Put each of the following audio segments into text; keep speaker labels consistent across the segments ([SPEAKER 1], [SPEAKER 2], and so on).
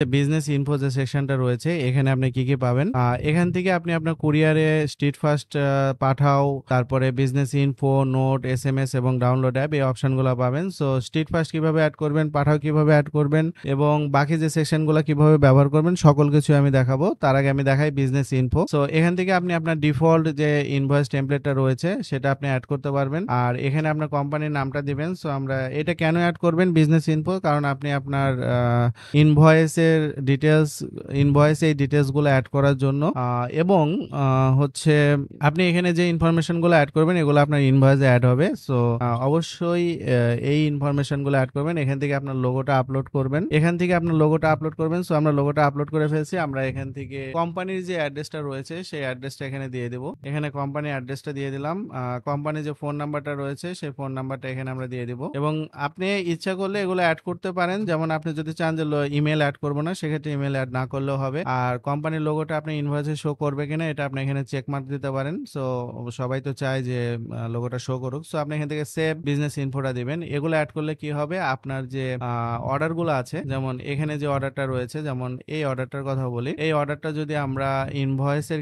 [SPEAKER 1] Business info যে সেকশনটা রয়েছে এখানে আপনি কি পাবেন, এখান থেকে আপনি আপনার কুরিয়ারে স্ট্রিট ফাস্ট পাঠাও, তারপরে বিজনেস ইনফো, নোট, এসএমএস এবং ডাউনলোড অ্যাপ এই অপশনগুলো পাবেন। সো স্ট্রিট ফাস্ট কিভাবে অ্যাড করবেন, পাঠাও কিভাবে অ্যাড করবেন এবং বাকি যে সেকশনগুলো কিভাবে ব্যবহার করবেন সকল কিছু আমি দেখাবো। তার আগে আমি দেখাই বিজনেস ইনফো। সো এখান থেকে আপনি আপনার ডিফল্ট যে ইনভয়েস টেমপ্লেটটা রয়েছে সেটা আপনি অ্যাড করতে পারবেন, আর এখানে আপনার কোম্পানির নামটা দিবেন। সো আমরা এটা কেন অ্যাড করবেন বিজনেস ইনফো, কারণ আপনি আপনার ইনভয়েসের ডিটেলস, ইনভয়েসে এই ডিটেলসগুলো অ্যাড করার জন্য, এবং হচ্ছে আপনি এখানে যে ইনফরমেশনগুলো অ্যাড করবেন এগুলো আপনার ইনভয়েসে অ্যাড হবে। সো অবশ্যই এই ইনফরমেশনগুলো অ্যাড করবেন। এখান থেকে আপনার লোগোটা আপলোড করবেন, এখান থেকে আপনার লোগোটা আপলোড করবেন। সো আমরা লোগোটা আপলোড করে ফেলছি। আমরা এখান থেকে কোম্পানির যে অ্যাড্রেসটা রয়েছে সেই অ্যাড্রেসটা এখানে দিয়ে দেব। এখানে কোম্পানির অ্যাড্রেসটা দিয়ে দিলাম। কোম্পানির যে ফোন নাম্বারটা রয়েছে সেই ফোন নাম্বারটা এখানে আমরা দিয়ে দিব, এবং আপনি ইচ্ছা করলে এগুলো অ্যাড করতে পারেন। যেমন আপনি যদি চান যে ইমেল অ্যাড করবো না, সেক্ষেত্রে ইমেল অ্যাড না করলেও হবে। আর কোম্পানির লোগোটা আপনি ইনভয়েসে শো করবে কিনা এটা আপনি এখানে চেক মার্ক দিতে পারেন। সো সবাই তো চায় যে লোগোটা শো করুক। সো আপনি এখান থেকে সেভ বিজনেস ইনফোটা দিবেন। এগুলো অ্যাড করলে কি হবে, আপনার যে অর্ডারগুলো আছে, যেমন এখানে যে অর্ডারটা রয়েছে, যেমন এই অর্ডারটার কথা বলি, এই অর্ডারটা যদি আমরা ইনভয়েসের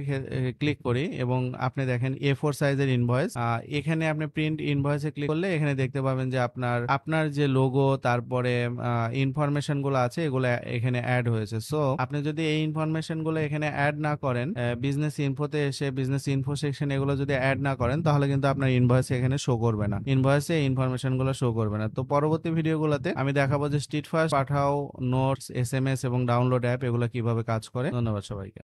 [SPEAKER 1] ক্লিক করি এবং আপনি দেখেন A4 সাইজের ইনভয়েস, এখানে আপনি প্রিন্ট ইনভয়েসে ক্লিক করলে এখানে দেখতে পাবেন যে আপনার আপনার যে লোগো, তারপরে ইনফরমেশন গুলো আছে এগুলো এখানে অ্যাড হয়েছে। সো আপনি যদি এই ইনফরমেশন গুলো এখানে অ্যাড না করেন, বিজনেস ইনফোতে এসে বিজনেস ইনফো সেকশন এগুলো যদি অ্যাড না করেন, তাহলে কিন্তু আপনার ইনভয়েসে এখানে শো করবে না, ইনভয়েসে এই ইনফরমেশন গুলো শো করবে না। তো পরবর্তী ভিডিওগুলোতে আমি দেখাবো যে স্ট্রিট ফাস্ট, পাঠাও, নোটস, এসএমএস এবং ডাউনলোড অ্যাপ এগুলো কিভাবে কাজ করে। ধন্যবাদ সবাইকে।